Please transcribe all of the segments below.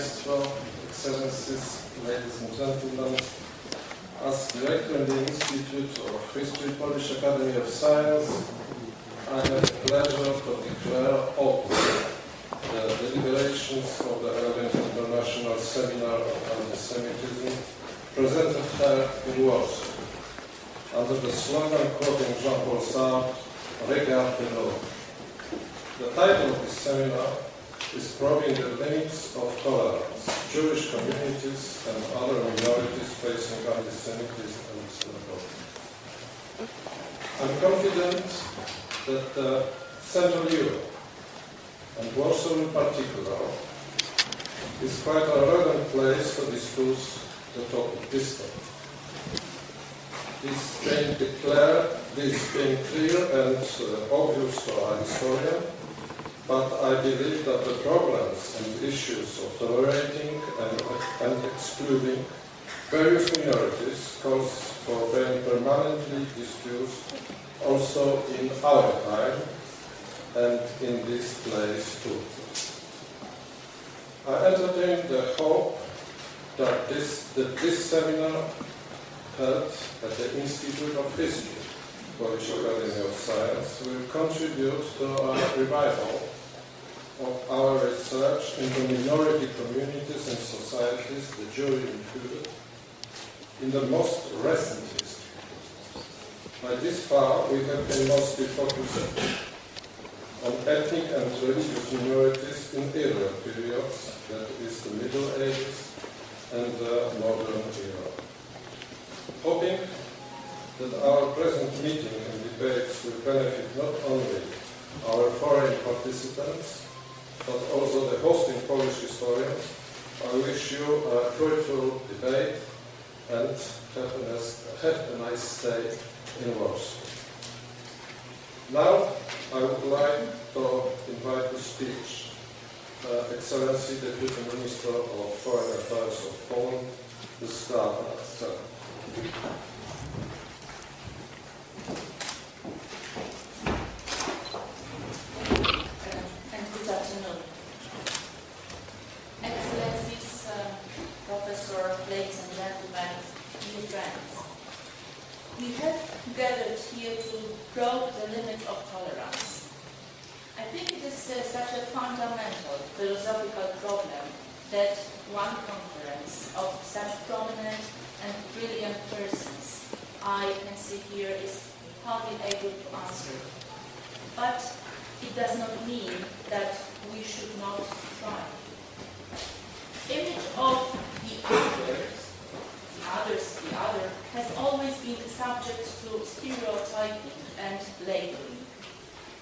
Państwo, Excellencies, ladies and gentlemen, as director in the Institute of History, Polish Academy of Science, I have the pleasure to declare open the deliberations of the 11th International Seminar on Anti-Semitism presented here in Warsaw, under the slogan quoting Jean-Paul Sartre, "Regarde the law." The title of this seminar is Probing the Limits of Tolerance, Jewish Communities and Other Minorities Facing Anti-Semitism and Xenophobia. I'm confident that Central Europe, and Warsaw in particular, is quite a relevant place to discuss the topic this time. This being clear and obvious to our historian, but I believe that the problems and issues of tolerating and excluding various minorities calls for being permanently discussed also in our time and in this place too. I entertain the hope that this seminar held at the Institute of History, Polish Academy of Science, will contribute to a revival of our research into minority communities and societies, the Jewish included, in the most recent history. By this far, we have been mostly focused on ethnic and religious minorities in earlier periods, that is the Middle Ages and the modern era. Hoping that our present meeting and debates will benefit not only our foreign participants, but also the hosting Polish historians, I wish you a fruitful debate and have a nice stay in Warsaw. Now, I would like to invite to speech Excellency Deputy Minister of Foreign Affairs of Poland, Gustavo. And good afternoon. Excellencies, Professor, ladies and gentlemen, dear friends. We have gathered here to probe the limits of tolerance. I think it is such a fundamental philosophical problem that one conference of such prominent and brilliant persons I can see here is hardly able to answer. But it does not mean that we should not try. Image of the other, has always been subject to stereotyping and labeling.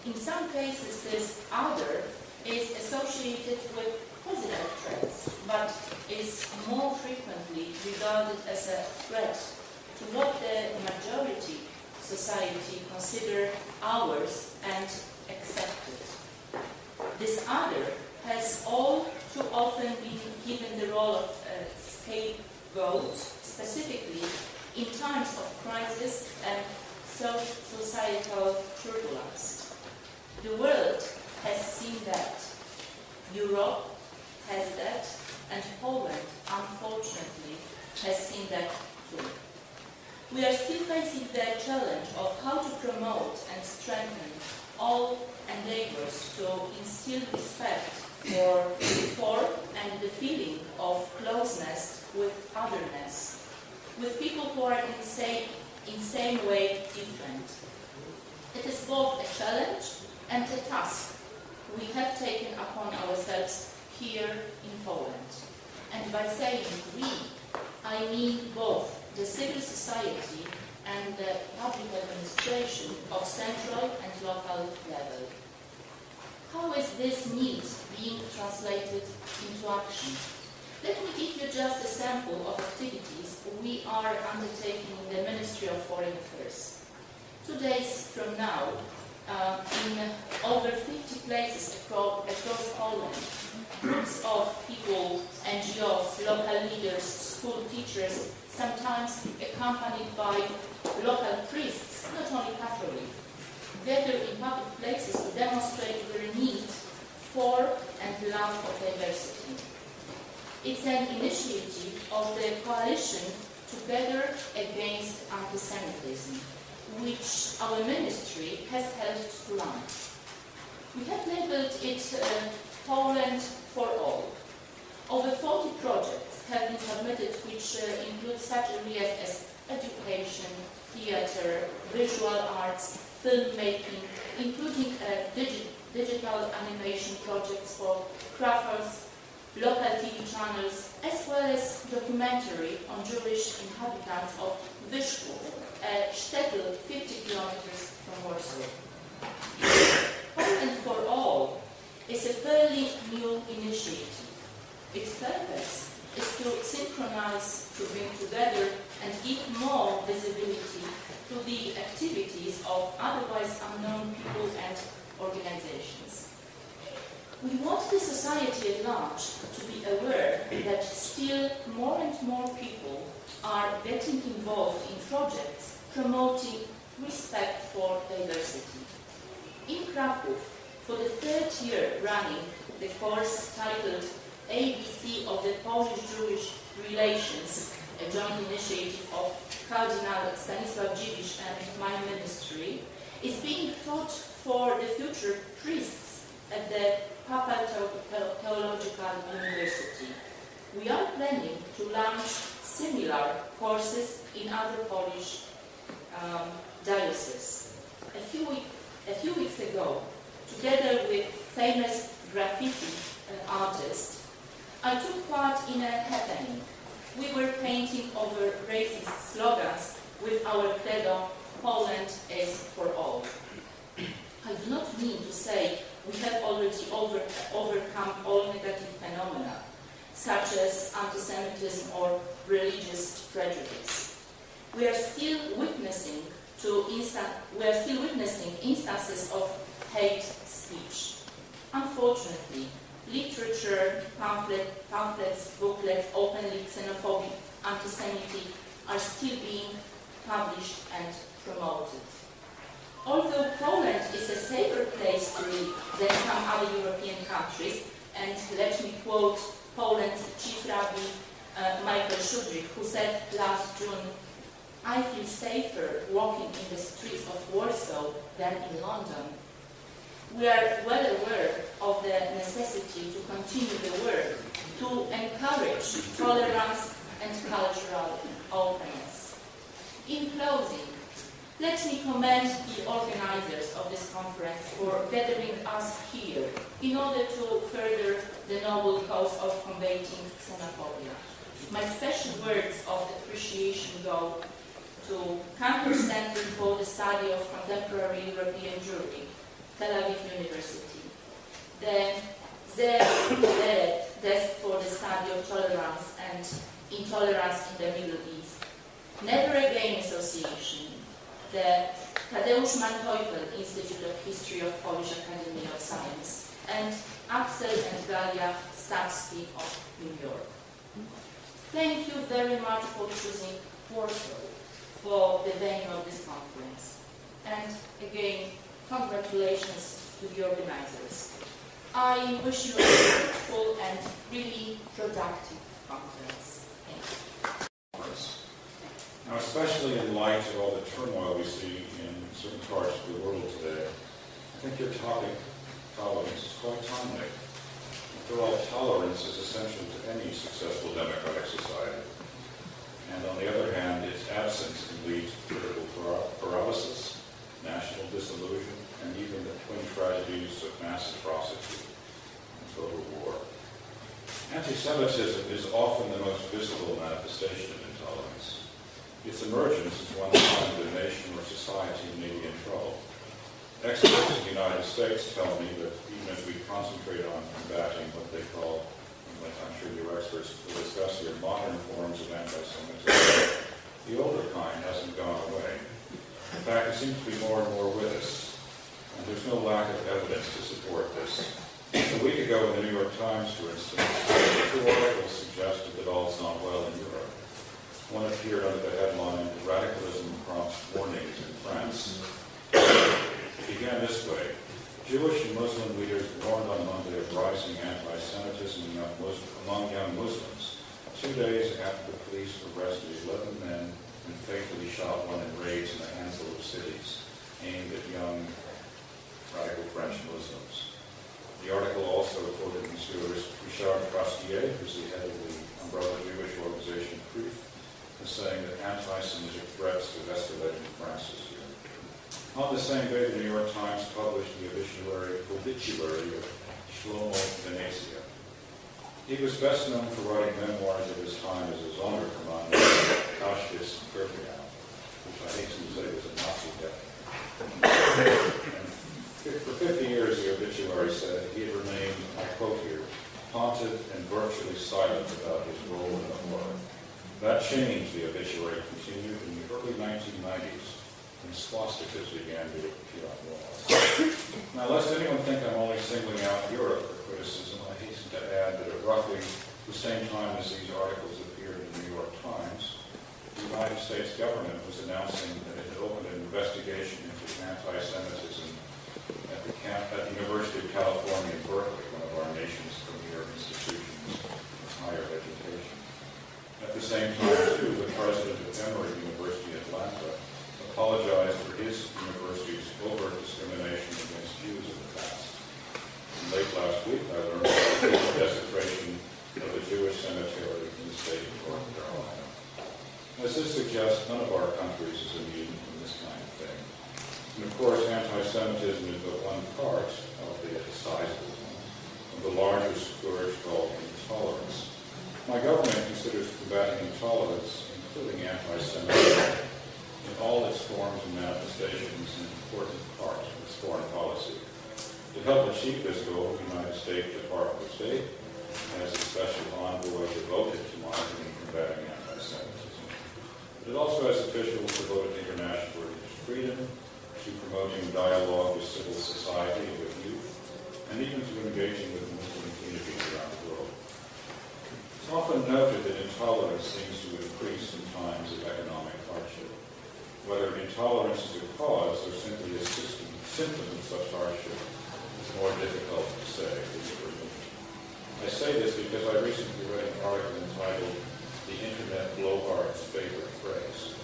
In some cases, this other is associated with positive traits, but is more frequently regarded as a threat to what the majority society consider ours and accepted. This other has all too often been given the role of a scapegoat, specifically in times of crisis and societal turbulence. The world has seen that. Europe has that, and Poland, unfortunately, has seen that too. We are still facing the challenge of how to promote and strengthen all endeavors to instill respect for and the feeling of closeness with otherness, with people who are in same way different. It is both a challenge and a task we have taken upon ourselves here in Poland. And by saying we, I mean both the civil society and the public administration of central and local level. How is this need being translated into action? Let me give you just a sample of activities we are undertaking in the Ministry of Foreign Affairs. 2 days from now, in over 50 places across Poland, groups of people, NGOs, local leaders, school teachers, sometimes accompanied by local priests, not only Catholic, gather in public places to demonstrate their need for and love of diversity. It's an initiative of the coalition Together Against Antisemitism, which our ministry has helped to launch. We have labeled it Poland for All. Over 40 projects have been submitted which include such areas as education, theatre, visual arts, filmmaking, including digital animation projects for crafters, local TV channels, as well as documentary on Jewish inhabitants of Wyszków, a shtetl 50 kilometers from Warsaw. Poland for All is a fairly new initiative. Its purpose is to synchronize, to bring together and give more visibility to the activities of otherwise unknown people and organizations. We want the society at large to be aware that still more and more people are getting involved in projects promoting respect for diversity. In Kraków, for the third year running, the course titled ABC of the Polish-Jewish Relations, a joint initiative of Cardinal Stanisław Dziwisz and my ministry, is being taught for the future priests at the Papal Theological University. We are planning to launch similar courses in other Polish dioceses. A few weeks ago, together with famous graffiti artist, I took part in a happening. We were painting over racist slogans with our credo, Poland is for all. I do not mean to say we have already overcome all negative phenomena, such as anti-Semitism or religious prejudice. We are still witnessing instances of hate speech. Unfortunately, literature, pamphlets, booklets, openly xenophobic, anti-Semitic are still being published and promoted. Although Poland is a safer place to live than some other European countries, and let me quote Poland's chief rabbi Michael Szudrik, who said last June, "I feel safer walking in the streets of Warsaw than in London." We are well aware of the necessity to continue the work to encourage tolerance and cultural openness. In closing, let me commend the organizers of this conference for gathering us here in order to further the noble cause of combating xenophobia. My special words of appreciation go to Campus Center for the Study of Contemporary European Jewry, Tel Aviv University, the Desk for the Study of Tolerance and Intolerance in the Middle East, Never Again Association, the Tadeusz Manteuffel Institute of History of Polish Academy of Science, and Axel and Galia Stawski of New York. Thank you very much for choosing Warsaw for the venue of this conference. And again, congratulations to the organizers. I wish you a fruitful and really productive conference. Thank you. Now, especially in light of all the turmoil we see in certain parts of the world today, I think your topic, tolerance, is quite timely. After all, tolerance is essential to any successful democratic society. And on the other hand, its absence can lead to political paralysis, national disillusion, and even the twin tragedies of mass atrocity and total war. Anti-Semitism is often the most visible manifestation of intolerance. Its emergence is one time that a nation or society may be in trouble. Experts in the United States tell me that even as we concentrate on combating what they call, like I'm sure your experts will discuss here, modern forms of anti-Semitism, the older kind hasn't gone away. In fact, it seems to be more and more with us, and there's no lack of evidence to support this. A week ago in the New York Times, for instance, two articles suggested that all's not well in Europe. One appeared under the headline, "Radicalism Prompts Warnings in France." It began this way: Jewish and Muslim leaders warned on Monday of the rising anti-Semitism among young Muslims, 2 days after the police arrested 11 men and fatally shot one in raids in a handful of cities aimed at young radical French Muslims. The article also quoted Monsieur Richard Prastier, who's the head of the umbrella Jewish organization Proof, as saying that anti-Semitic threats have escalated in France this year. On the same day, the New York Times published the obituary of Shlomo Venezia. He was best known for writing memoirs of his time as a Sonderkommando in Auschwitz and Birkenau, which I hasten to say was a Nazi death. For 50 years, the obituary said he had remained, I quote here, haunted and virtually silent about his role in the horror. That changed, the obituary continued, in the early 1990s, when swastikas began to appear on walls. Now, lest anyone think I'm only singling out Europe for criticism, I hasten to add that at roughly the same time as these articles appeared in the New York Times, the United States government was announcing that it had opened an investigation into anti-Semitism at the University of California in Berkeley, one of our nation's premier institutions of higher education. At the same time, too, the president of Emory University in Atlanta apologized for his university's overt discrimination against Jews in the past. And late last week, I learned about the desecration of a Jewish cemetery in the state of North Carolina. As this suggests, none of our countries is immune from this kind of thing. And of course, anti-Semitism is but one part, albeit a sizable one, of the larger scourge called intolerance. My government considers combating intolerance, including anti-Semitism, in all its forms and manifestations, an important part of its foreign policy. To help achieve this goal, the United States Department of State has a special envoy devoted to monitoring and combating anti-Semitism. But it also has officials devoted to international religious freedom, to promoting dialogue with civil society and with youth, and even to engaging with Muslim communities around the world. It's often noted that intolerance seems to increase in times of economic hardship. Whether intolerance is a cause or simply a symptom of such hardship is more difficult to say. I say this because I recently read an article entitled "The Internet Blowhard's Favorite Phrase."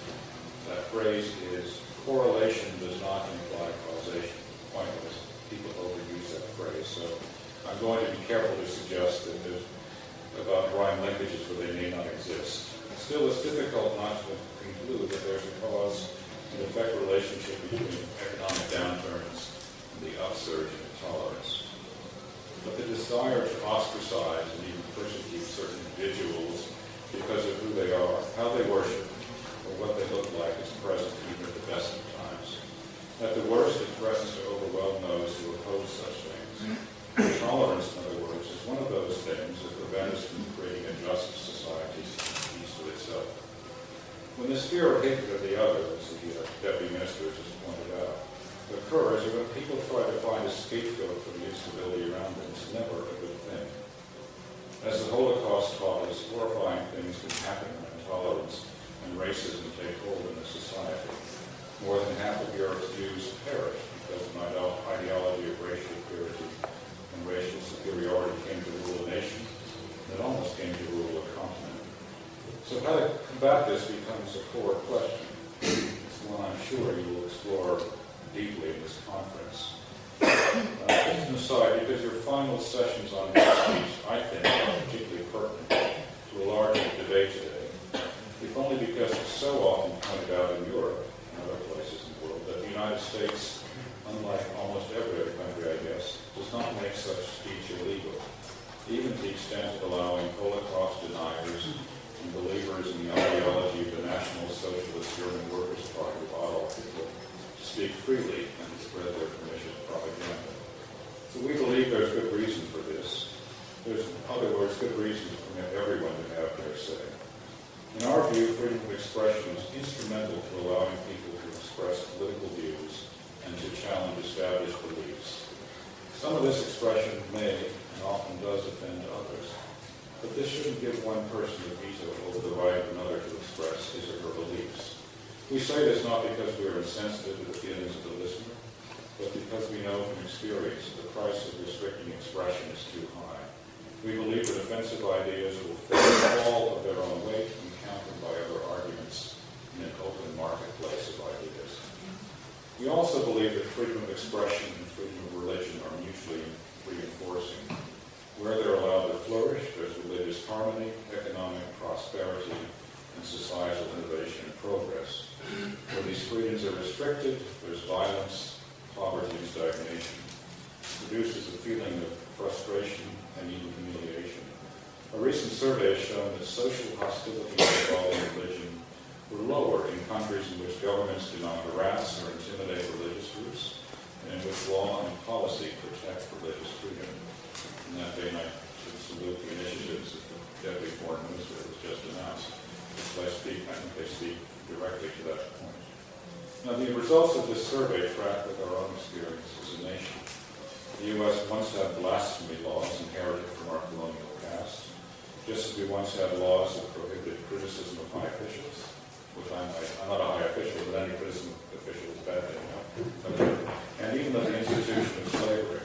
That phrase is, correlation does not imply causation. Pointless. People overuse that phrase, so I'm going to be careful to suggest that there's about drawing linkages where they may not exist. Still, it's difficult not to conclude that there's a cause and effect relationship between economic downturns and the upsurge in intolerance. But the desire to ostracize and even persecute certain individuals because of who they are, how they worship, or what they look like is present even at the best of times. At the worst, it threatens to overwhelm those who oppose such things. Intolerance, in other words, is one of those things that prevent us from creating a just society peace with itself. When this fear of hatred of the other, as the Deputy Minister has just pointed out, occurs, or when people try to find a scapegoat for the instability around them, it's never a good thing. As the Holocaust taught us, horrifying things can happen when intolerance and racism take hold in a society. More than half of Europe's Jews perished because an ideology of racial purity and racial superiority came to rule a nation that almost came to rule a continent. So how to combat this becomes a core question. It's one I'm sure you will explore deeply in this conference. As an aside, because your final sessions on hate speech, I think, are particularly pertinent to a larger debate today, if only because it's so often pointed out in Europe and other places in the world that the United States, unlike almost every other country, I guess, does not make such speech illegal, even to the extent of allowing Holocaust deniers and believers in the ideology of the National Socialist German Workers' Party of Adolf Hitler to speak freely and to spread their pernicious propaganda. So we believe there's good reason for this. There's, in other words, good reason to permit everyone to have their say. In our view, freedom of expression is instrumental to allowing people to express political views and to challenge established beliefs. Some of this expression may and often does offend others, but this shouldn't give one person a veto over the right of another to express his or her beliefs. We say this not because we are insensitive to the feelings of the listener, but because we know from experience that the price of restricting expression is too high. We believe that offensive ideas will fall of their own weight when countered by other arguments in an open marketplace of ideas. We also believe that freedom of expression and freedom of religion are mutually reinforcing. Where they're allowed to flourish, there's religious harmony, economic prosperity, and societal innovation and progress. Where these freedoms are restricted, there's violence, poverty, and stagnation. It produces a feeling of frustration and even humiliation. A recent survey has shown that social hostility involving religion were lower in countries in which governments do not harass or intimidate religious groups, and in which law and policy protect religious freedom. In that vein, I should salute the initiatives that the Deputy Foreign Minister has just announced. I think they speak directly to that point. Now, the results of this survey track with our own experience as a nation. The U.S. once had blasphemy laws inherited from our colonial past, just as we once had laws that prohibited criticism of high officials, which I'm not a high official, but any criticism of officials is bad, and even of the institution of slavery.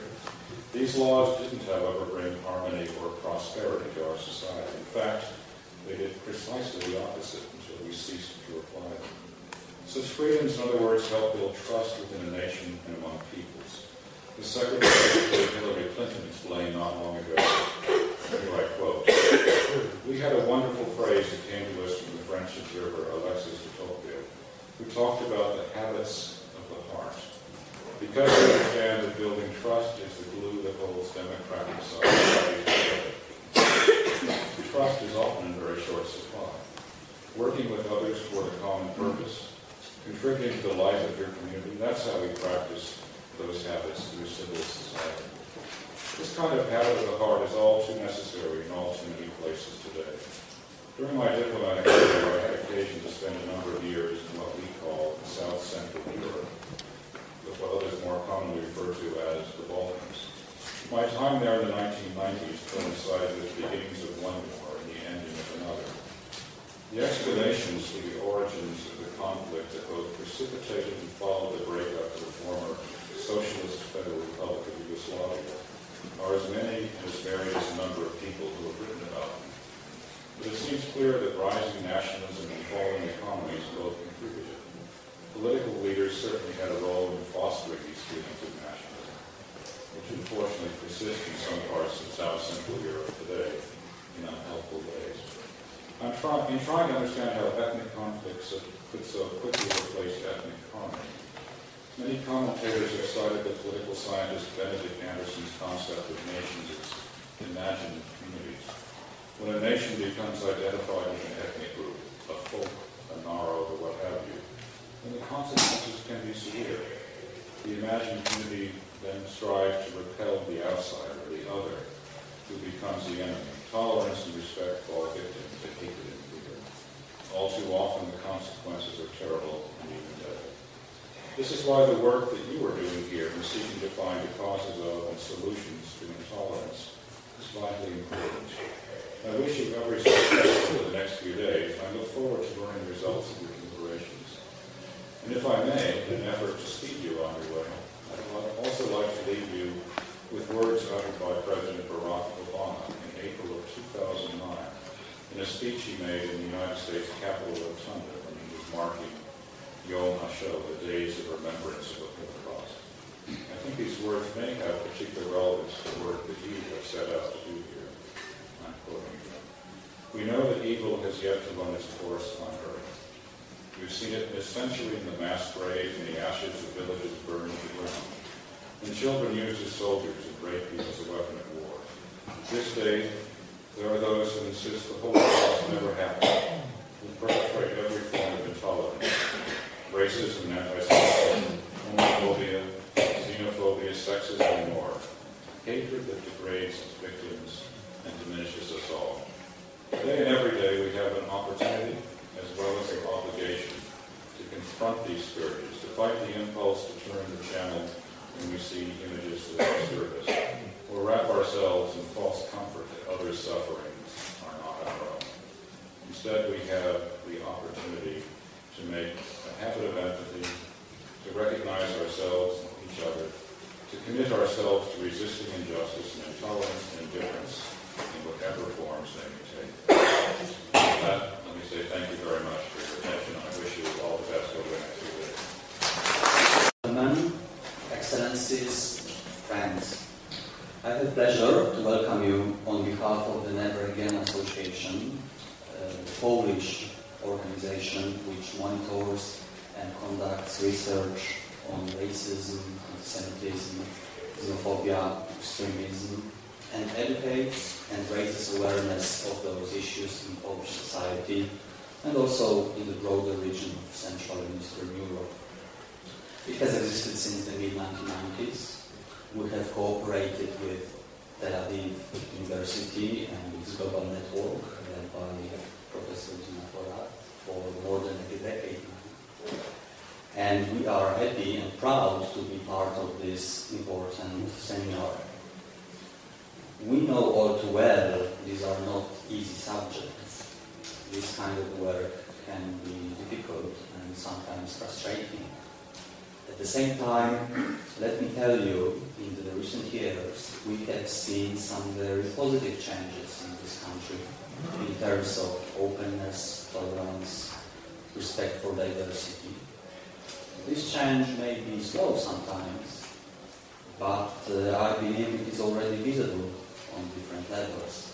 These laws didn't, however, bring harmony or prosperity to our society. In fact, they did precisely the opposite until we ceased to apply them. Such freedoms, in other words, help build trust within a nation and among peoples. The Secretary Hillary Clinton explained not long ago, here I quote, "We had a wonderful phrase that came to us from the French observer Alexis de Tocqueville, who talked about the habits of the heart. Because we understand that building trust is the glue that holds democratic societies together. Trust is often in very short supply. Working with others toward a common purpose, contributing to the life of your community, that's how we practice those habits through civil society. This kind of habit of the heart is all too necessary in all too many places today. During my diplomatic career, I had occasion to spend a number of years in what we call South Central Europe, with what others more commonly refer to as the Balkans. My time there in the 1990s coincided with the beginnings of one war and the ending of another. The explanations for the origins of the conflict that both precipitated and followed the breakup of the former Socialist Federal Republic of Yugoslavia are as many and as varied as the number of people who have written about them. But it seems clear that rising nationalism and falling economies both contributed. Political leaders certainly had a role in fostering these feelings of nationalism, which unfortunately persist in some parts of South Central Europe today in unhelpful ways. In trying to understand how ethnic conflicts could so quickly replace ethnic harmony, many commentators have cited the political scientist Benedict Anderson's concept of nations as imagined communities. When a nation becomes identified with an ethnic group, a folk, a Naro, or what have you, then the consequences can be severe. The imagined community then strives to repel the outsider, the other, who becomes the enemy. Tolerance and respect fall victim to hatred and fear. All too often the consequences are terrible and even deadly. This is why the work that you are doing here in seeking to find the causes of and solutions to intolerance is vitally important. I wish you every success over the next few days. I look forward to learning the results of your deliberations. And if I may, in an effort to speed you on your way, I'd also like to leave you with words uttered by President Barack Obama in April of 2009 in a speech he made in the United States Capitol Rotunda when he was marking Yom HaShoah, the days of remembrance of the Holocaust. I think these words may have particular relevance to the work that you have set out to do here. I'm quoting you. "We know that evil has yet to run its course on earth. We've seen it essentially in the mass graves and the ashes of villages burned to the ground, and children used as soldiers and rape as a weapon of war. This day, there are those who insist the Holocaust never happened, who perpetrate every form of intolerance, racism, anti-Semitism, homophobia, xenophobia, sexism, and more. Hatred that degrades its victims and diminishes us all. Today and every day we have an opportunity as well as an obligation to confront these scourges, to fight the impulse to turn the channel when we see images that disturb us, or wrap ourselves in false comfort that others' sufferings are not our own. Instead, we have the opportunity to make a habit of empathy, to recognize ourselves and each other, to commit ourselves to resisting injustice and intolerance and indifference in whatever forms they may take. With that, let me say thank you very much for your attention. I wish you all the best over the next few days. Gentlemen, Excellencies, friends, I have the pleasure to welcome you on behalf of the Never Again Association, the Polish organization which monitors and conducts research on racism, anti-Semitism, xenophobia, extremism, and educates and raises awareness of those issues in Polish society and also in the broader region of Central and Eastern Europe. It has existed since the mid-1990s. We have cooperated with Tel Aviv University and its global network led by Professor Dina Forat for more than a decade now. And we are happy and proud to be part of this important seminar. We know all too well these are not easy subjects. This kind of work can be difficult and sometimes frustrating. At the same time, let me tell you, in the recent years, we have seen some very positive changes in this country in terms of openness, tolerance, respect for diversity. This change may be slow sometimes, but I believe it is already visible on different levels.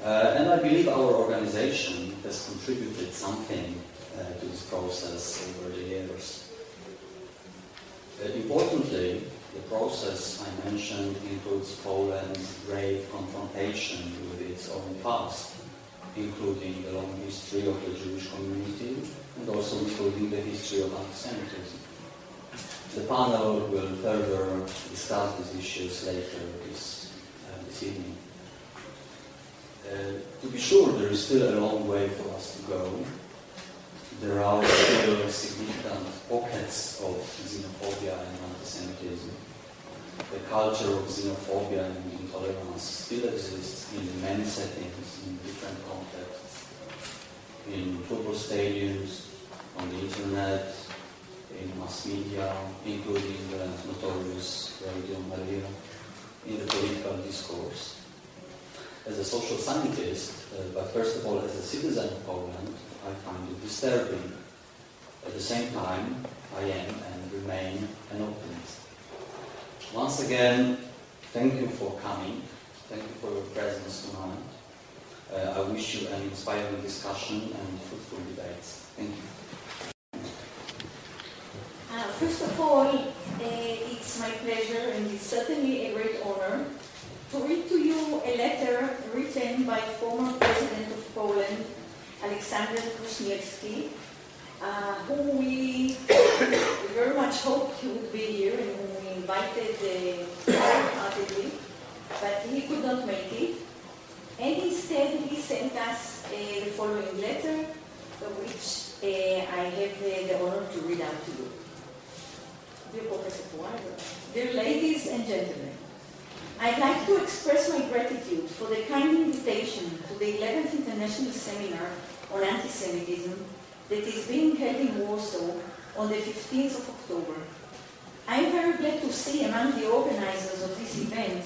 And I believe our organization has contributed something to this process over the years. Importantly, the process I mentioned includes Poland's grave confrontation with its own past, including the long history of the Jewish community and also including the history of anti-Semitism. The panel will further discuss these issues later this evening. To be sure, there is still a long way for us to go. There are still significant pockets of xenophobia and anti-Semitism. The culture of xenophobia and intolerance still exists in many settings, in different contexts. In football stadiums, on the internet, in mass media, including the notorious Radio Maria, in the political discourse. As a social scientist, but first of all as a citizen of Poland, I find it disturbing. At the same time, I am and remain an optimist. Once again, thank you for coming. Thank you for your presence tonight. I wish you an inspiring discussion and fruitful debates. Thank you. First of all, it's my pleasure and it's certainly a great honor to read to you a letter written by former President of Poland, Aleksander Kwaśniewski, who we very much hoped he would be here and whom we invited wholeheartedly, but he could not make it. And instead he sent us the following letter, which I have the honor to read out to you. Dear Professor Puayo, dear ladies and gentlemen, I'd like to express my gratitude for the kind invitation to the 11th International Seminar on Anti-Semitism that is being held in Warsaw on the 15th of October. I am very glad to see among the organizers of this event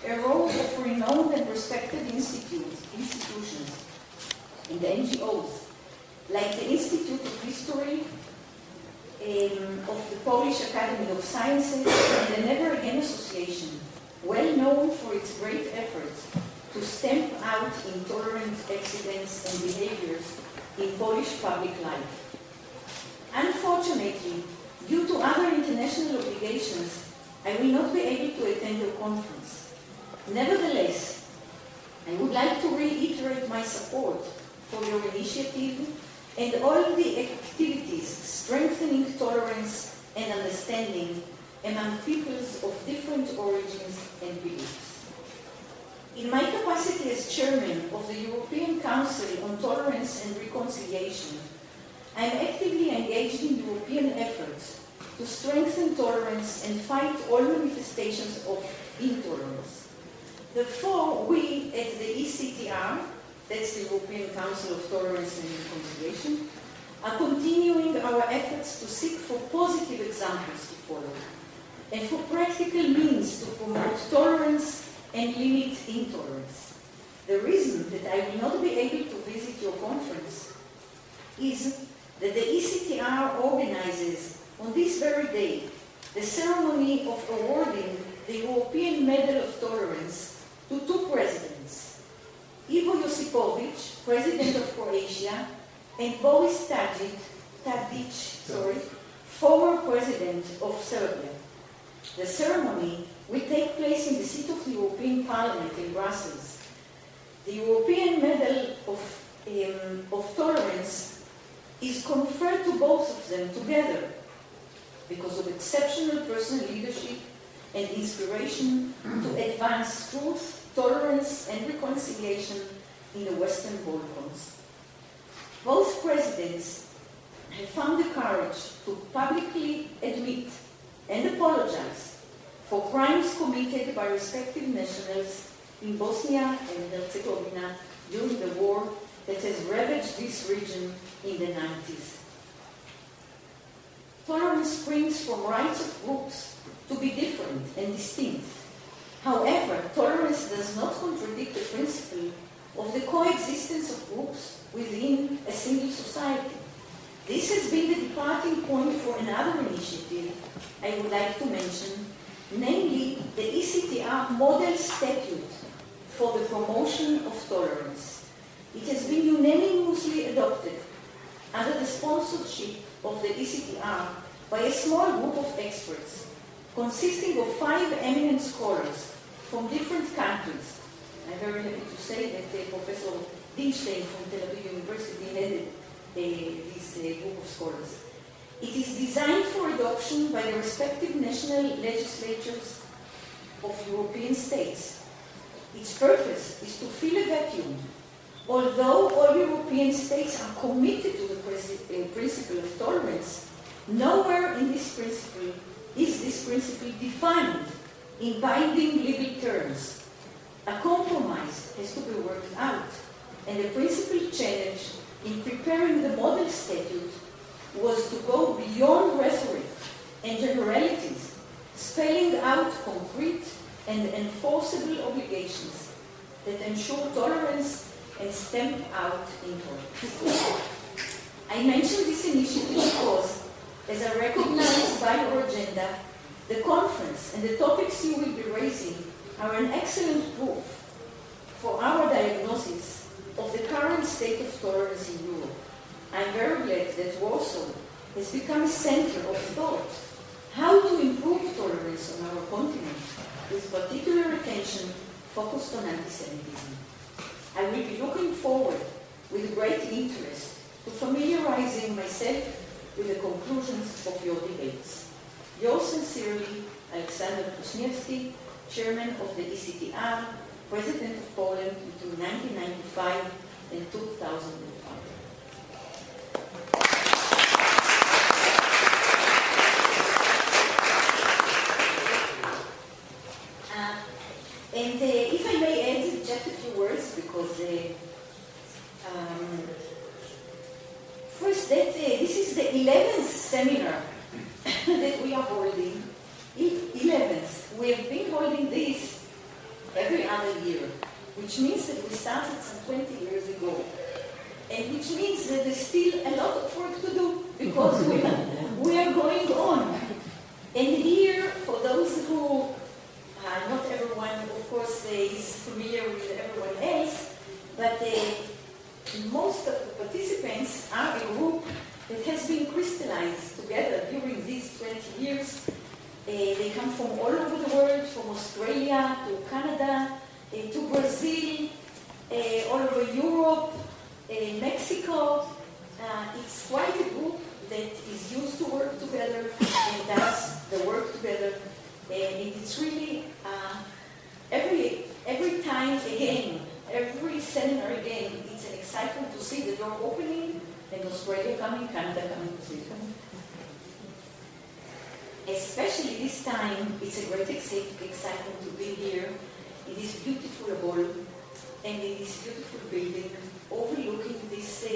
a row of renowned and respected institutions and NGOs, like the Institute of History of the Polish Academy of Sciences and the Never Again Association, well known for its great efforts to stamp out intolerant accidents and behaviors in Polish public life. Unfortunately, due to other international obligations, I will not be able to attend your conference. Nevertheless, I would like to reiterate my support for your initiative and all the activities strengthening tolerance and understanding among peoples of different origins and beliefs. In my capacity as chairman of the European Council on Tolerance and Reconciliation, I am actively engaged in European efforts to strengthen tolerance and fight all manifestations of intolerance. Therefore, we at the ECTR, that's the European Council of Tolerance and Reconciliation, are continuing our efforts to seek for positive examples to follow and for practical means to promote tolerance and limit intolerance. The reason that I will not be able to visit your conference is that the ECTR organizes on this very day the ceremony of awarding the European Medal of Tolerance to two presidents, Ivo Josipovic, President of Croatia, and Boris Tadic, former President of Serbia. The ceremony will take place in the seat of the European Parliament in Brussels. The European Medal of Tolerance is conferred to both of them together because of exceptional personal leadership and inspiration to advance truth, tolerance, and reconciliation in the Western Balkans. Both presidents have found the courage to publicly admit and apologize for crimes committed by respective nationals in Bosnia and Herzegovina during the war that has ravaged this region in the 90s. Tolerance springs from rights of groups to be different and distinct. However, tolerance does not contradict the principle of the coexistence of groups within a single society. This has been the departing point for another initiative I would like to mention, namely the ECTR Model Statute for the Promotion of Tolerance. It has been unanimously adopted under the sponsorship of the ECTR by a small group of experts consisting of 5 eminent scholars from different countries. I'm very happy to say that Professor Dinstein from Tel Aviv University headed this group of scholars. It is designed for adoption by the respective national legislatures of European states. Its purpose is to fill a vacuum. Although all European states are committed to the principle of tolerance, nowhere in this principle is this principle defined in binding legal terms. A compromise has to be worked out, and the principal challenge in preparing the model statute was to go beyond rhetoric and generalities, spelling out concrete and enforceable obligations that ensure tolerance and stamp out intolerance. I mention this initiative because, as I recognize by your agenda, the conference and the topics you will be raising are an excellent proof for our diagnosis of the current state of tolerance in Europe. I'm very glad that Warsaw has become a center of thought how to improve tolerance on our continent, with particular attention focused on anti-Semitism. I will be looking forward with great interest to familiarizing myself with the conclusions of your debates. Yours sincerely, Alexander Kwasniewski, Chairman of the ECTR, President of Poland between 1995 and 2005. And if I may add just a few words, because first that this is the 11th seminar that we are holding. 11th. We have been holding this every other year, which means that we started some 20 years ago, and which means that there's still a lot of work to do, because we are going on. And here, for those who, not everyone, of course, is familiar with everyone else, but most of the participants are a group that has been crystallized together during these 20 years. They come from all over the world, from Australia to Canada, to Brazil, all over Europe, Mexico. It's quite a group that is used to work together and does the work together. And it's really every time again, every seminar again, it's an excitement to see the door opening and Australia coming, Canada coming, Brazil coming. Especially this time, it's a great excitement to be here. It is beautiful hall, and it is beautiful building overlooking this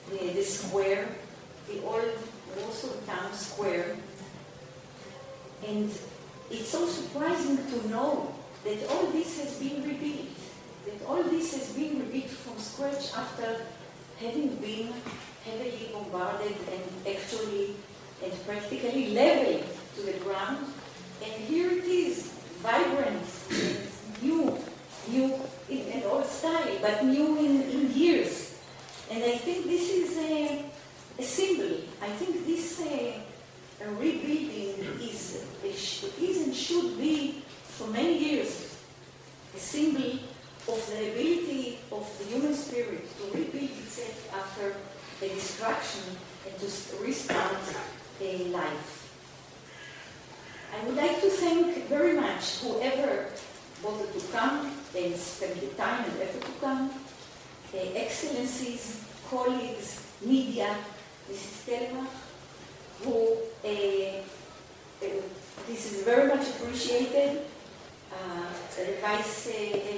the square so surprising to know that all this has been rebuilt, that all this has been rebuilt from scratch after having been heavily bombarded and actually and practically leveled to the ground. And here it is, vibrant and new in old style, but new in years. And I think this is a symbol. I think this rebuilding is and should be, for many years, a symbol of the ability of the human spirit to rebuild itself after a destruction and to restart a life. I would like to thank very much whoever bothered to come and spend the time and effort to come, excellencies, colleagues, media, Mrs. Telma, who this is very much appreciated. The Vice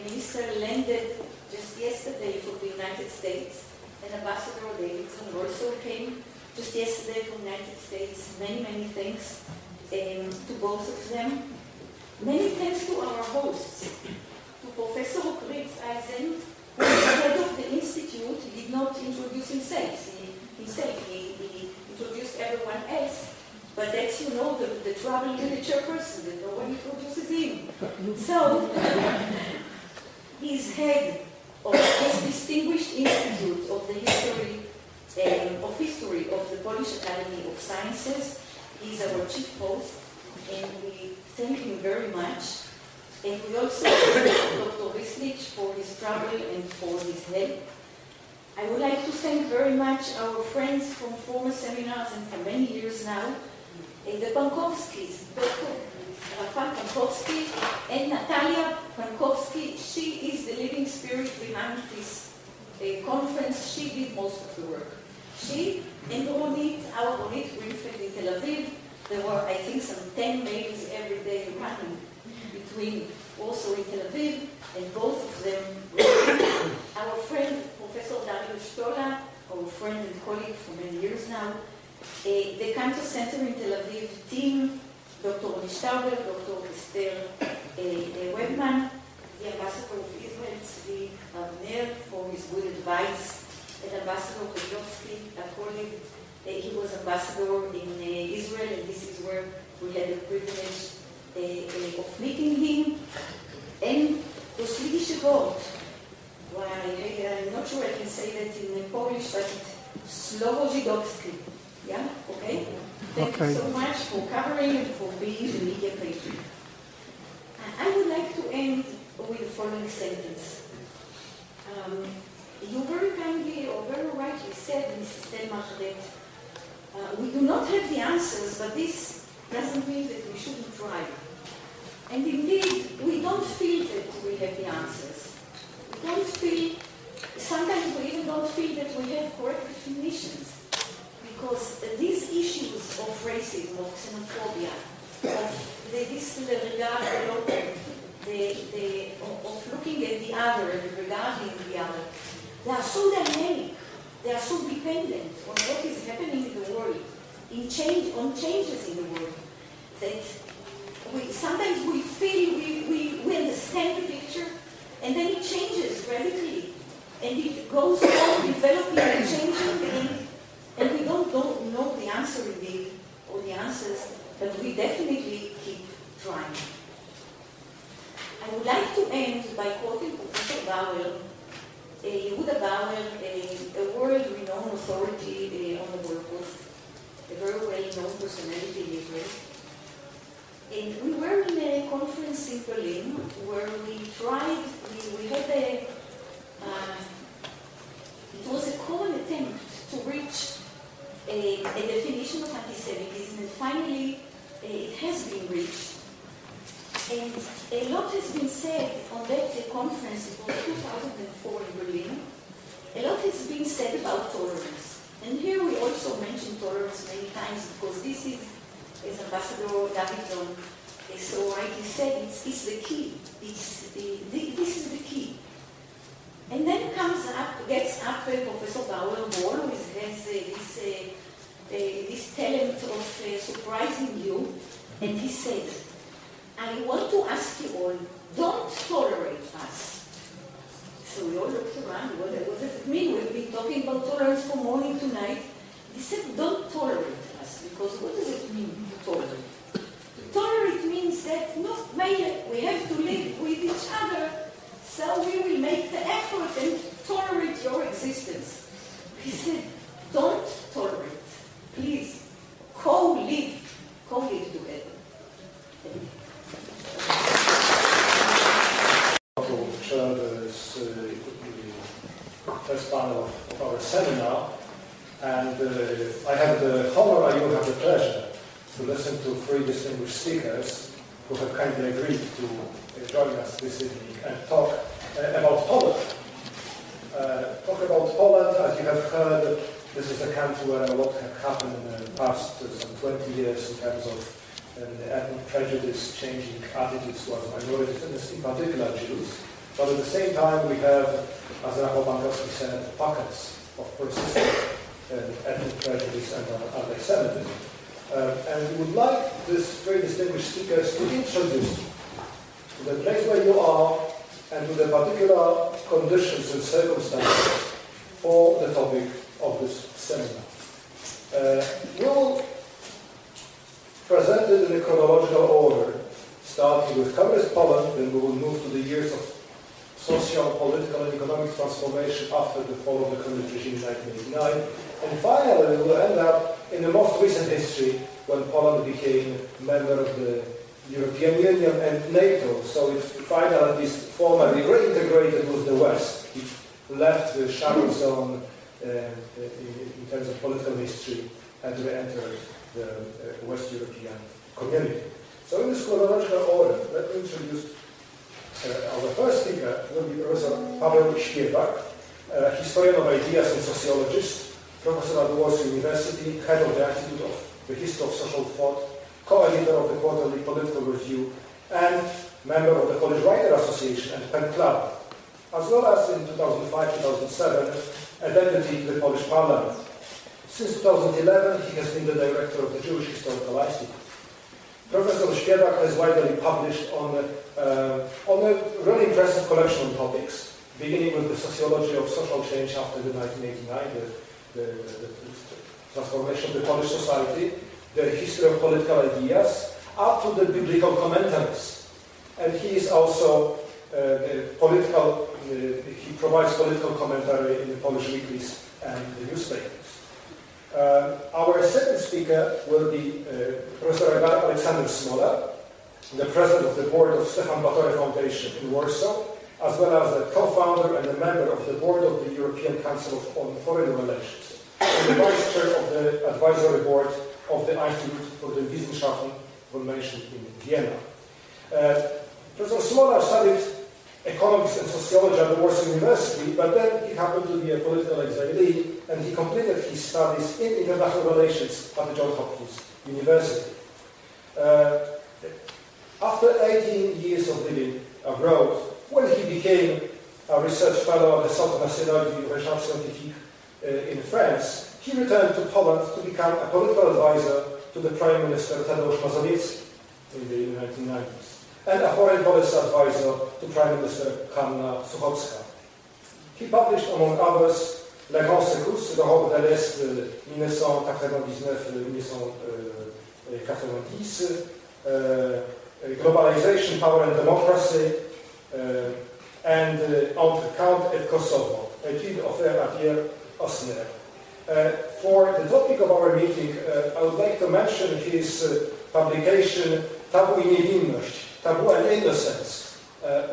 Minister landed just yesterday from the United States, and Ambassador Davidson also came just yesterday from the United States. Many, many thanks to both of them. Many thanks to our hosts, to Professor Fritz Eisen, who is head of the Institute. He did not introduce himself. He introduced everyone else. But that's, you know, the trouble with the chairperson, that no one introduces him. So, he's head of this distinguished institute of the history of the Polish Academy of Sciences. He's our chief host, and we thank him very much. And we also thank Dr. Rislich for his travel and for his help. I would like to thank very much our friends from former seminars and for many years now, the Pankowskis, Dr. Rafal Pankowski and Natalia Pankowski. She is the living spirit behind this conference. She did most of the work. She and Ronit, our Ronit Greenfield in Tel Aviv. There were, I think, some 10 mails every day running between Warsaw and Tel Aviv, and both of them were our friend, Professor Dario Stola, our friend and colleague for many years now, the Cantor Center in Tel Aviv team, Dr. Ronny Stauber, Dr. Esther Webman, the Ambassador of Israel, Tzvi Avner, for his good advice, and Ambassador Kozlovsky, a colleague. He was ambassador in Israel, and this is where we had the privilege of meeting him. And the Swedish word, well, I'm not sure I can say that in Polish, but Slovo-Żydowski. Yeah? Okay? Thank you so much for covering and for being the media patron. I would like to end with the following sentence. You very kindly or very rightly said, Mrs. Telmach, that we do not have the answers, but this doesn't mean that we shouldn't try. And indeed, we don't feel that we have the answers. We don't feel, sometimes we even don't feel that we have correct definitions. Because these issues of racism, of xenophobia, of the disregard the local, of looking at the other and regarding the other, they are so dynamic, they are so dependent on what is happening in the world, on changes in the world, that sometimes we feel we understand the picture, and then it changes radically, and it goes on developing and changing, and we don't know the answer indeed, or the answers, but we definitely keep trying. I would like to end by quoting Professor Bauer, Yehuda Bauer, a world-renowned authority on the Holocaust, a very well-known personality in Israel. And we were in a conference in Berlin where we had it was a common attempt to reach a definition of anti-Semitism, and finally it has been reached. And a lot has been said on that conference. It was 2004 in Berlin. A lot has been said about tolerance. And here we also mention tolerance many times because this is, as Ambassador Davidson so rightly said, it's the key. This is the key. And then gets up Professor Bauer, who always has this talent of surprising you, and he said, I want to ask you all, don't tolerate us. So we all looked around, what does it mean? We've been talking about tolerance from morning to night. He said, don't tolerate us, because what does it mean to tolerate? Tolerate means that, no, we have to live with each other, so we will make the effort and tolerate your existence. He said, don't tolerate, please, co-live together. To chair this first panel of our seminar, and I have the honor, I will have the pleasure to listen to three distinguished speakers who have kindly agreed to join us this evening and talk about Poland. Talk about Poland, as you have heard, this is a country where a lot has happened in the past some 20 years in terms of ethnic prejudice, changing attitudes towards minorities, and in particular Jews. But at the same time, we have, as Rafał Bankowski said, pockets of persistent ethnic prejudice and anti-Semitism. And we would like these three distinguished speakers to introduce you to the place where you are and to the particular conditions and circumstances for the topic of this seminar. We will present it in a chronological order, starting with Communist Poland, then we will move to the years of social, political, and economic transformation after the fall of the communist regime in 1989. And finally, we will end up in the most recent history when Poland became a member of the European Union and NATO. So it finally, at least formally, reintegrated with the West. It left the shadow zone in terms of political history and re-entered the West European community. So in this chronological order, let me introduce our first speaker will be Professor Paweł Śpiewak, historian of ideas and sociologist, professor at Warsaw University, head of the Institute of the History of Social Thought, co-editor of the Quarterly Political Review, and member of the Polish Writer Association and Pen Club, as well as in 2005-2007, a deputy to the Polish Parliament. Since 2011, he has been the director of the Jewish Historical Institute. Professor Śpiewak has widely published on a really impressive collection of topics, beginning with the sociology of social change after the 1989, the transformation of the Polish society, the history of political ideas, up to the biblical commentaries. And he is also he provides political commentary in the Polish weeklies and the newspapers. Our second speaker will be Professor Aleksander Smolar, the president of the board of Stefan Batory Foundation in Warsaw, as well as the co-founder and a member of the board of the European Council on Foreign Relations, and the vice chair of the advisory board of the Institute for the Wissenschaften Formation in Vienna. Professor Smolar studied economics and sociology at the Warsaw University, but then he happened to be a political exilee, and he completed his studies in international relations at the Johns Hopkins University. After 18 years of living abroad, when he became a research fellow at the Centre National de Recherche Scientifique in France, he returned to Poland to become a political advisor to the Prime Minister Tadeusz Mazowiecki in the 1990s, and a foreign policy advisor to Prime Minister Hanna Suchocka. He published, among others, Les Grands Secousses, l'Europe de l'Est, 1999-1990, Globalization, Power and Democracy, and Entre Kant et Kosovo, Études offertes à Pierre Osner. For the topic of our meeting, I would like to mention his publication Tabu i Niewinność, Taboo and Innocence,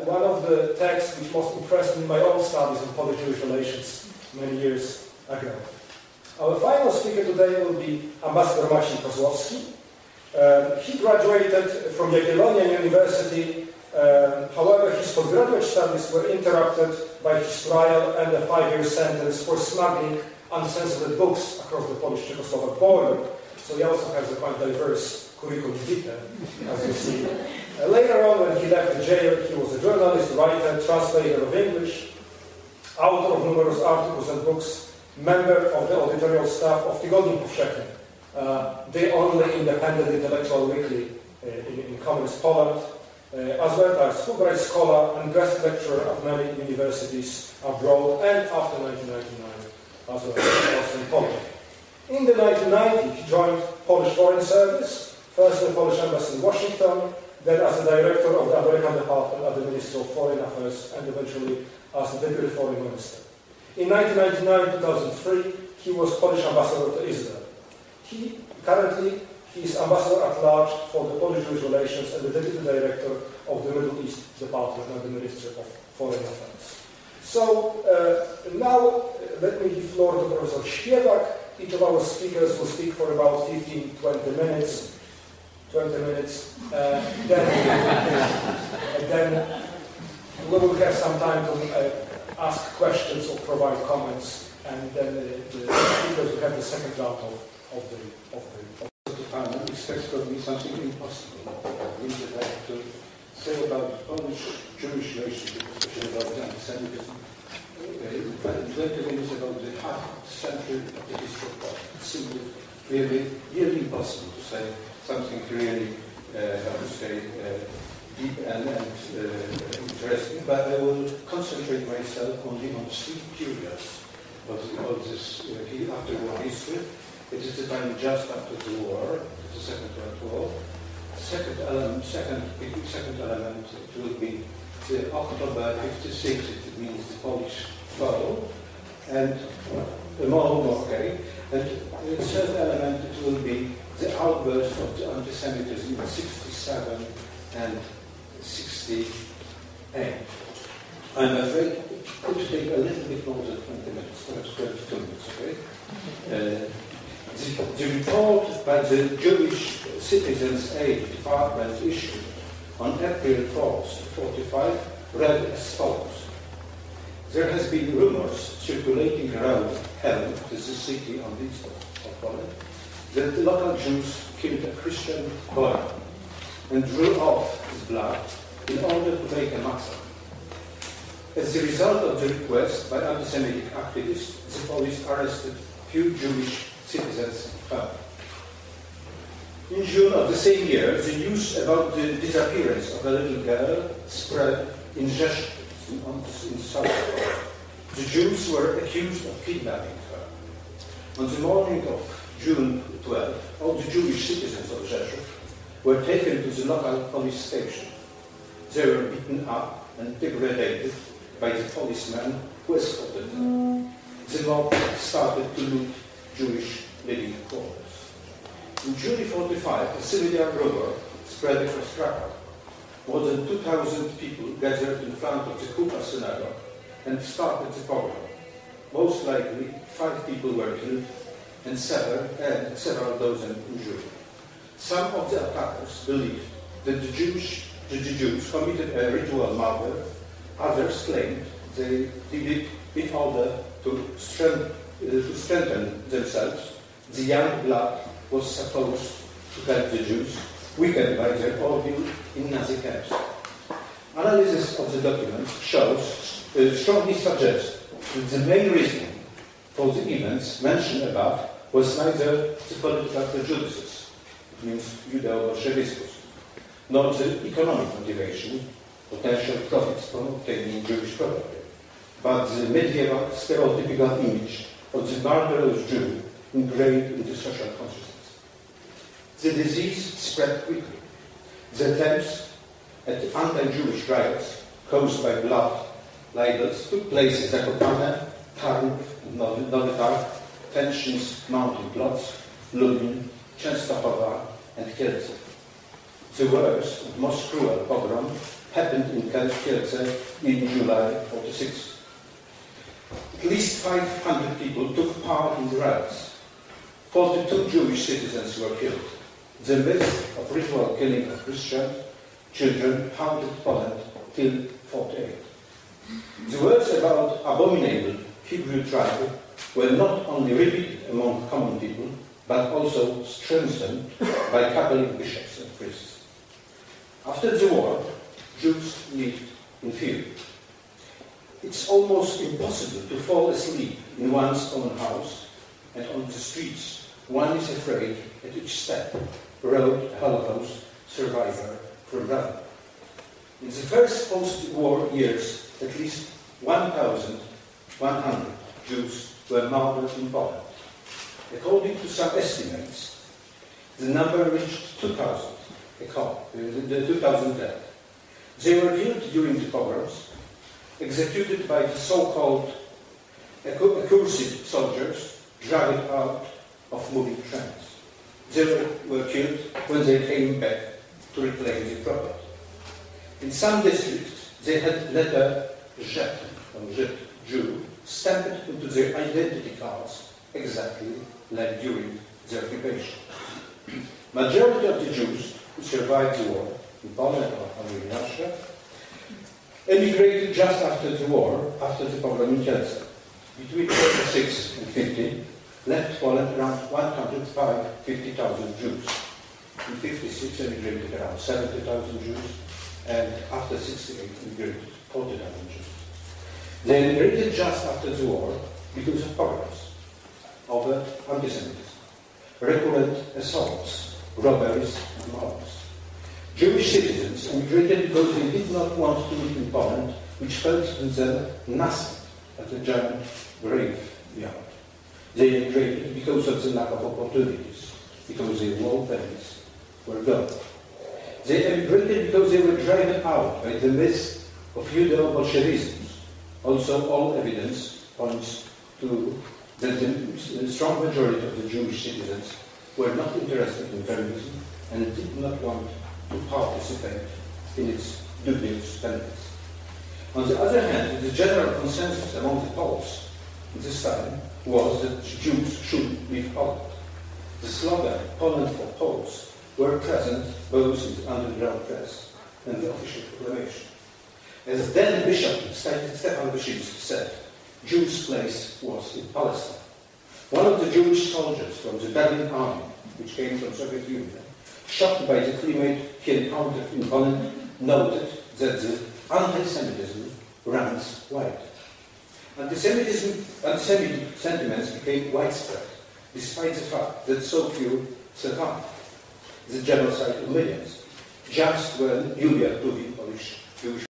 one of the texts which most impressed me in my own studies in Polish-Jewish relations many years ago. Our final speaker today will be Ambassador Maciej Kozłowski. He graduated from Jagiellonian University, however his postgraduate studies were interrupted by his trial and a 5-year sentence for smuggling uncensored books across the Polish-Czechoslovak border. So he also has a quite diverse curriculum vitae, as you see. Later on, when he left the jail, he was a journalist, writer, translator of English, author of numerous articles and books, member of the editorial staff of Tygodnik Powszechny, the only independent intellectual weekly in communist Poland, as well as Fulbright scholar and guest lecturer at many universities abroad and after 1999 as well as in Poland. In the 1990s, he joined Polish Foreign Service, first the Polish Embassy in Washington, then as the director of the American Department at the Ministry of Foreign Affairs, and eventually as the Deputy Foreign Minister. In 1999-2003, he was Polish ambassador to Israel. Currently, he is ambassador at large for the Polish-Jewish relations and the deputy director of the Middle East Department at the Ministry of Foreign Affairs. So now let me give floor to Professor Śpiewak. Each of our speakers will speak for about 15-20 minutes. 20 minutes. Then we will have some time to ask questions or provide comments, and then the speakers will have the second round of the panel expects to be something impossible. Means that I have to say about Polish-Jewish relationship, especially about the anti-Semitism, 20 minutes about the half century of the history of Poland. It's simply really impossible to say something really, how to say, deep and interesting, but I will concentrate myself only on 3 periods of this after-war history. It is the time just after the war, the Second World War. Second element, it will be the October 56, it means the Polish fall, and okay. And the third element, it will be the outburst of the anti-Semitism in 67 and 68. I'm afraid it could take a little bit more than 20 minutes, perhaps 22 minutes, okay? The report by the Jewish Citizens Aid Department issued on April 4th, 1945 read as follows. There has been rumors circulating around Helm, this is a city on the east of Poland, that the local Jews killed a Christian boy and drew off his blood in order to make a massacre. As a result of the request by anti-Semitic activists, the police arrested few Jewish citizens of Helm. In June of the same year, the news about the disappearance of a little girl spread in Rzeszów, in South Poland. The Jews were accused of kidnapping her. On the morning of June 12, all the Jewish citizens of Rzeszów were taken to the local police station. They were beaten up and degraded by the policemen who escorted them. The mob started to loot Jewish living quarters. In July 1945, a similar rumor spread across Krakow. More than 2,000 people gathered in front of the Warsaw Seminar and started the pogrom. Most likely, 5 people were killed and several dozen injured. Some of the attackers believed that the Jews committed a ritual murder. Others claimed they did it in order to strengthen themselves. The young blood was supposed to help the Jews, weakened by their ordeal in Nazi camps. Analysis of the document strongly suggests that the main reason for the events mentioned above was neither the political prejudices, it means Judeo-Bolshevism, nor the economic motivation, potential profits from obtaining Jewish property, but the medieval stereotypical image of the murderous Jew ingrained in the social consciousness. The disease spread quickly. The attempts at anti-Jewish riots caused by blood libels took place in Zakopane, Tarnów, and Nowy Targ. Tensions mounted in Lodz, Lublin, Częstochowa, and Kielce. The worst and most cruel pogrom happened in Kielce in July 1946. At least 500 people took part in the riots. 42 Jewish citizens were killed. The myth of ritual killing of Christian children haunted Poland till 1948. The words about abominable Hebrew tribe were not only repeated among common people, but also strengthened by Catholic bishops and priests. After the war, Jews lived in fear. It's almost impossible to fall asleep in one's own house, and on the streets one is afraid at each step, wrote a Holocaust survivor from Rome. In the first post-war years, at least 1,100 Jews were murdered in Poland. According to some estimates, the number reached 2,000, the 2,000 dead. They were killed during the pogroms, executed by the so-called accursed soldiers, dragged out of moving trains. They were killed when they came back to reclaim the property. In some districts, they had letter Żyd, from Żyd, Jew, stamped into their identity cards, exactly like during the occupation. Majority of the Jews who survived the war, in Poland or in Russia, emigrated just after the war, after the pogrom in Kielce. Between 46 and 50, left Poland around 150,000 Jews. In 56, emigrated around 70,000 Jews, and after 68, emigrated 40,000 Jews. They emigrated just after the war because of pogroms, over anti-Semitism, recurrent assaults, robberies, and murders. Jewish citizens emigrated because they did not want to live in Poland, which felt to them nothing but a giant graveyard. They emigrated because of the lack of opportunities, because their war families were gone. They emigrated because they were driven out by the myth of Judeo-Bolshevism. Also, all evidence points to that the strong majority of the Jewish citizens were not interested in communism and did not want to participate in its dubious benefits. On the other hand, the general consensus among the Poles at this time was that Jews should leave Poland. The slogan, Poland for Poles, were present both in the underground press and the official proclamation. As then Bishop Stefan Wyszyński said, Jews' place was in Palestine. One of the Jewish soldiers from the Berlin army, which came from the Soviet Union, shocked by the climate he encountered in Poland, noted that the anti-Semitism runs wide. Anti-Semitic sentiments became widespread, despite the fact that so few survived the genocide of millions, just when Julia Tuwim, Polish Jewish